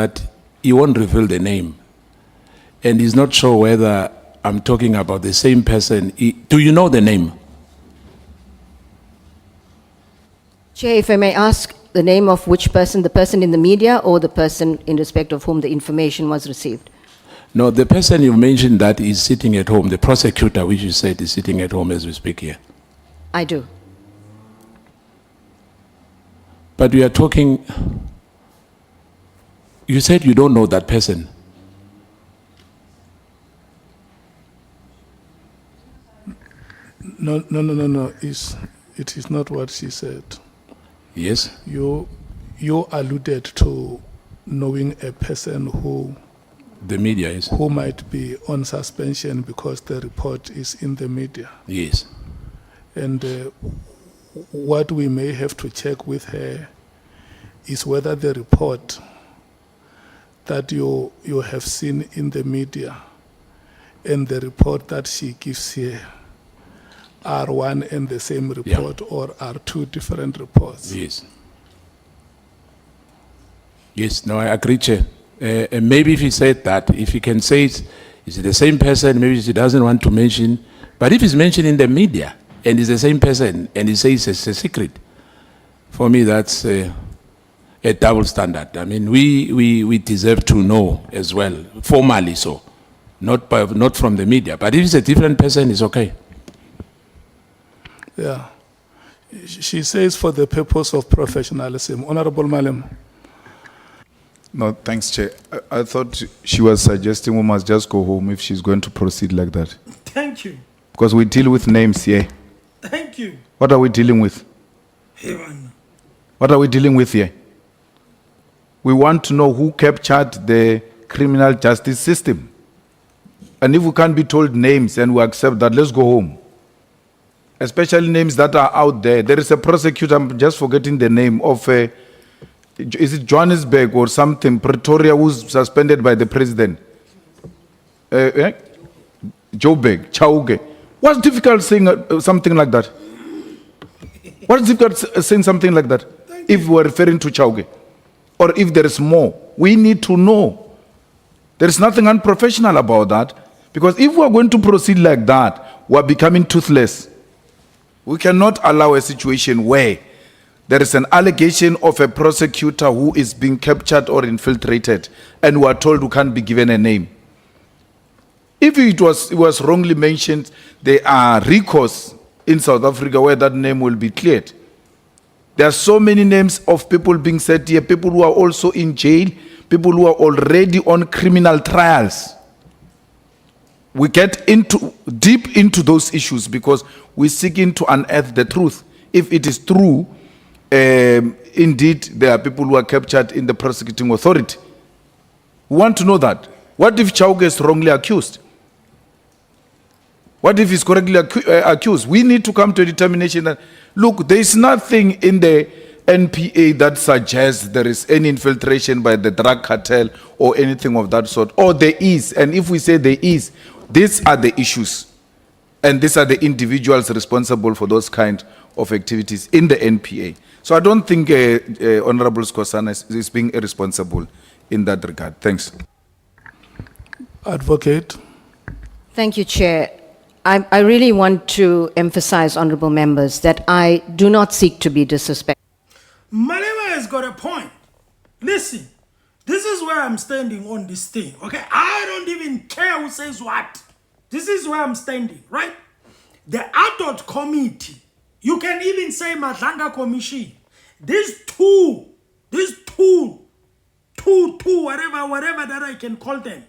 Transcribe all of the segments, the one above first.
that he won't reveal the name. And he's not sure whether I'm talking about the same person. Do you know the name? Chair, if I may ask the name of which person, the person in the media or the person in respect of whom the information was received? No, the person you mentioned that is sitting at home, the prosecutor, which you said is sitting at home as we speak here. I do. But we are talking, you said you don't know that person. No. It is not what she said. Yes? You alluded to knowing a person who The media is. who might be on suspension because the report is in the media. Yes. And what we may have to check with her is whether the report that you have seen in the media and the report that she gives here are one and the same report, or are two different reports. Yes. Yes, no, I agree, Chair. And maybe if he said that, if he can say it's the same person, maybe he doesn't want to mention. But if he's mentioned in the media and it's the same person and he says it's a secret, for me that's a double standard. I mean, we deserve to know as well, formally so, not from the media. But if it's a different person, it's okay. Yeah. She says for the purpose of professionalism. Honorable Malem. No, thanks, Chair. I thought she was suggesting we must just go home if she's going to proceed like that. Thank you. Because we deal with names here. Thank you. What are we dealing with? Heaven. What are we dealing with here? We want to know who captured the criminal justice system. And if we can't be told names and we accept that, let's go home. Especially names that are out there. There is a prosecutor, I'm just forgetting the name of, is it Johannesburg or something, Pretoria, who's suspended by the president? Joburg, Chauke. What's difficult saying something like that? What's difficult saying something like that? If we're referring to Chauke, or if there is more, we need to know. There is nothing unprofessional about that, because if we're going to proceed like that, we're becoming toothless. We cannot allow a situation where there is an allegation of a prosecutor who is being captured or infiltrated, and we are told we can't be given a name. If it was wrongly mentioned, there are recourse in South Africa where that name will be cleared. There are so many names of people being said here, people who are also in jail, people who are already on criminal trials. We get deep into those issues because we're seeking to unearth the truth. If it is true, indeed, there are people who are captured in the prosecuting authority. We want to know that. What if Chauke is wrongly accused? What if he's correctly accused? We need to come to a determination that, look, there is nothing in the NPA that suggests there is any infiltration by the drug cartel or anything of that sort. Or there is, and if we say there is, these are the issues. And these are the individuals responsible for those kind of activities in the NPA. So I don't think Honorable Skosana is being irresponsible in that regard. Thanks. Advocate. Thank you, Chair. I really want to emphasize, honorable members, that I do not seek to be disrespectful. Malema has got a point. Listen, this is where I'm standing on this thing, okay? I don't even care who says what. This is where I'm standing, right? The adult committee, you can even say Madlanga Commission. These two, whatever that I can call them,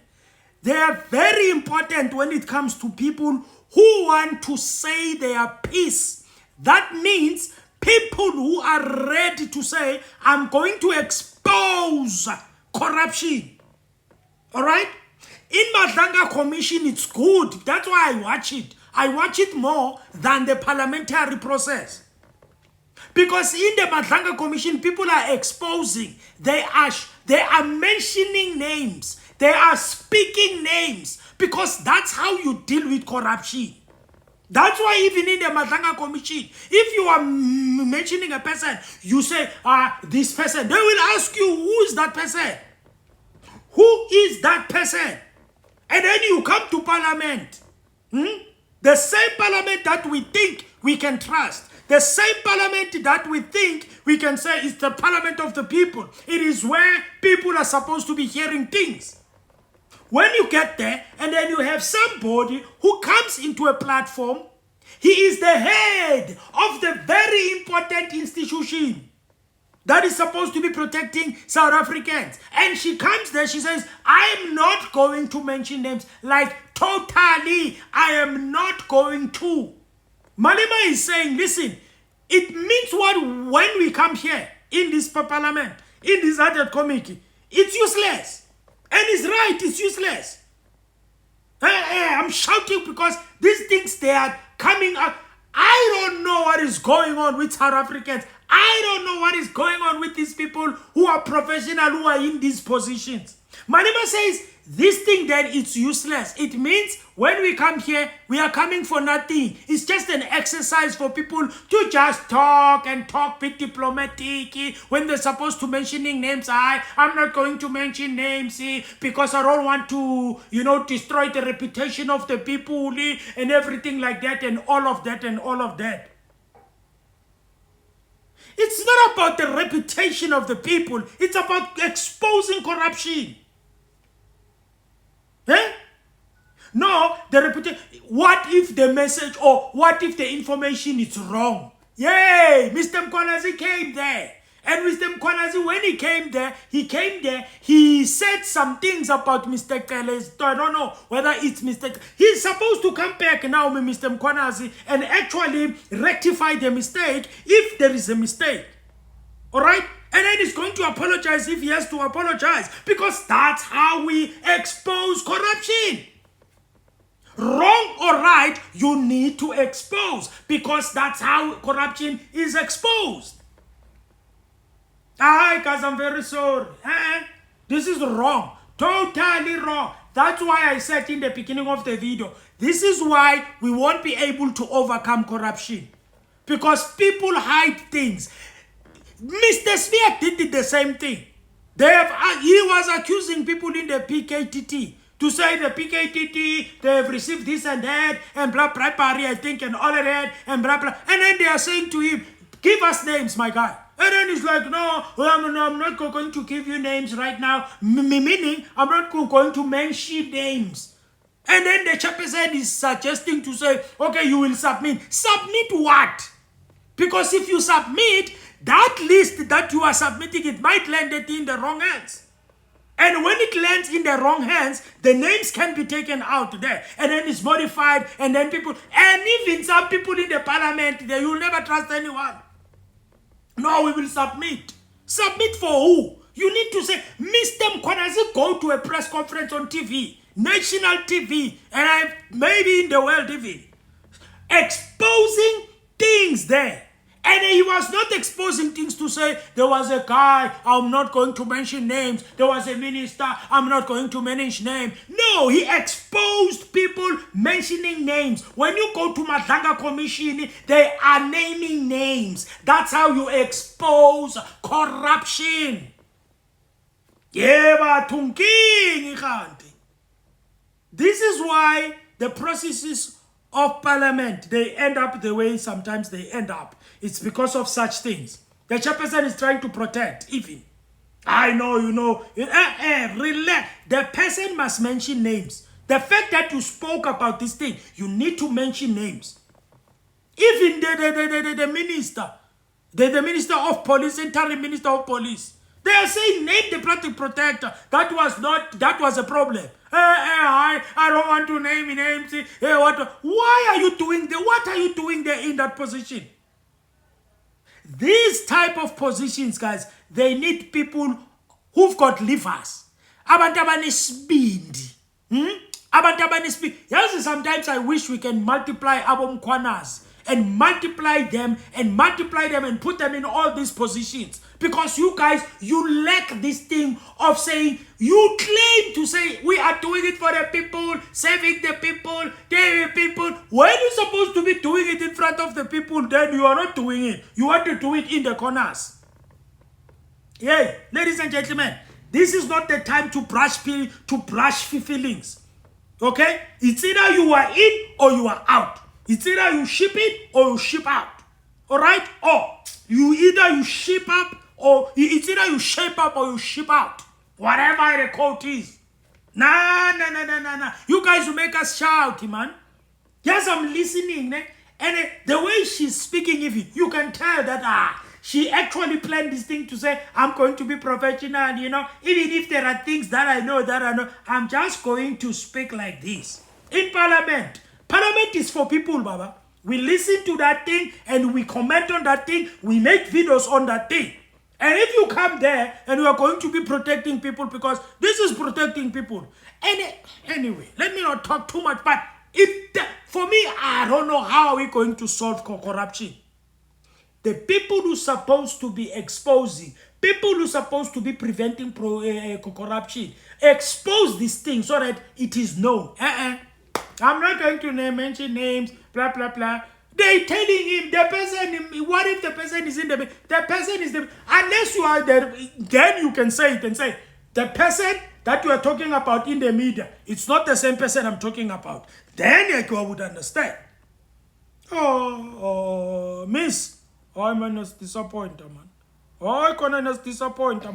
they are very important when it comes to people who want to say their piece. That means people who are ready to say, I'm going to expose corruption. All right? In Madlanga Commission, it's good. That's why I watch it. I watch it more than the parliamentary process. Because in the Madlanga Commission, people are exposing. They are mentioning names. They are speaking names. Because that's how you deal with corruption. That's why even in the Madlanga Commission, if you are mentioning a person, you say, this person, they will ask you, who is that person? is that person? And then you come to parliament. The same parliament that we think we can trust. The same parliament that we think we can say is the parliament of the people. It is where people are supposed to be hearing things. When you get there and then you have somebody who comes into a platform, he is the head of the very important institution that is supposed to be protecting South Africans. And she comes there, she says, I am not going to mention names. Like, totally, I am not going to. Malema is saying, listen, it means what when we come here in this parliament, in this other committee, it's useless. And it's right, it's useless. I'm shouting because these things, they are coming up. I don't know what is going on with South Africans. I don't know what is going on with these people who are professional, who are in these positions. Malema says, this thing then, it's useless. It means when we come here, we are coming for nothing. It's just an exercise for people to just talk and talk, be diplomatic. When they're supposed to mentioning names, I'm not going to mention names because I don't want to, destroy the reputation of the people and everything like that and all of that and all of that. It's not about the reputation of the people. It's about exposing corruption. Eh? No, the reputation. What if the message or what if the information is wrong? Yay! Mr. Mkwanazi came there. And Mr. Mkwanazi, when he came there, he said some things about Mr. Kele's. I don't know whether it's Mr. He's supposed to come back now, Mr. Mkwanazi, and actually rectify the mistake if there is a mistake. Alright? And then he's going to apologize if he has to apologize. Because that's how we expose corruption. Wrong or right, you need to expose. Because that's how corruption is exposed. Guys, I'm very sorry. This is wrong. Totally wrong. That's why I said in the beginning of the video, this is why we won't be able to overcome corruption. Because people hide things. Mr. Spear did the same thing. He was accusing people in the PKTT to say the PKTT, they have received this and that, and blah, blah, blah, I think, and all of that, and blah, blah. And then they are saying to him, give us names, my guy. And then he's like, no, I'm not going to give you names right now. Meaning, I'm not going to mention names. And then the chairperson is suggesting to say, okay, you will submit. Submit what? Because if you submit, that list that you are submitting, it might land it in the wrong hands. And when it lands in the wrong hands, the names can be taken out there. And then it's modified, and then people, and even some people in the parliament, you'll never trust anyone. No, we will submit. Submit for who? You need to say, Mr. Mkwanazi, go to a press conference on TV, national TV, and maybe in the world even, exposing things there. And he was not exposing things to say, there was a guy, I'm not going to mention names. There was a minister, I'm not going to mention names. No, he exposed people mentioning names. When you go to Madlanga Commission, they are naming names. That's how you expose corruption. This is why the processes of parliament, they end up the way sometimes they end up. It's because of such things. The chairperson is trying to protect, even. I know, relax. The person must mention names. The fact that you spoke about this thing, you need to mention names. Even the minister, the minister of police, interim minister of police, they are saying name the public protector. That was a problem. I don't want to name names. Why are you doing that? What are you doing there in that position? These type of positions, guys, they need people who've got livers. Abantu abanesibindi. Yes, sometimes I wish we can multiply Abo Mkwanas and multiply them and put them in all these positions. Because you guys, you lack this thing of saying, you claim to say, we are doing it for the people, saving the people, the people. When you're supposed to be doing it in front of the people, then you are not doing it. You want to do it in the corners. Yeah, ladies and gentlemen, This is not the time to brush feelings. Okay? It's either you are in or you are out. It's either you ship in or you ship out. All right? Or you ship up or it's either you shape up or you ship out. Whatever the quote is. Nah. You guys will make us shout, man. Yes, I'm listening. Ne? And the way she's speaking, you can tell that she actually planned this thing to say, I'm going to be professional, you know. Even if there are things that I know, I'm just going to speak like this. In Parliament. Parliament is for people, Baba. We listen to that thing and we comment on that thing. We make videos on that thing. And if you come there and you are going to be protecting people because this is protecting people. And anyway, let me not talk too much, but for me, I don't know how we're going to solve corruption. The people who are supposed to be exposing, people who are supposed to be preventing corruption, expose this thing so that it is known. I'm not going to mention names, blah, blah, blah. They're telling him, the person, what if the person is in the person is the, unless you are there, then you can say it and say, the person that you are talking about in the media, it's not the same person I'm talking about. Then I would understand. Miss, I'm disappointed, man. I'm disappointed.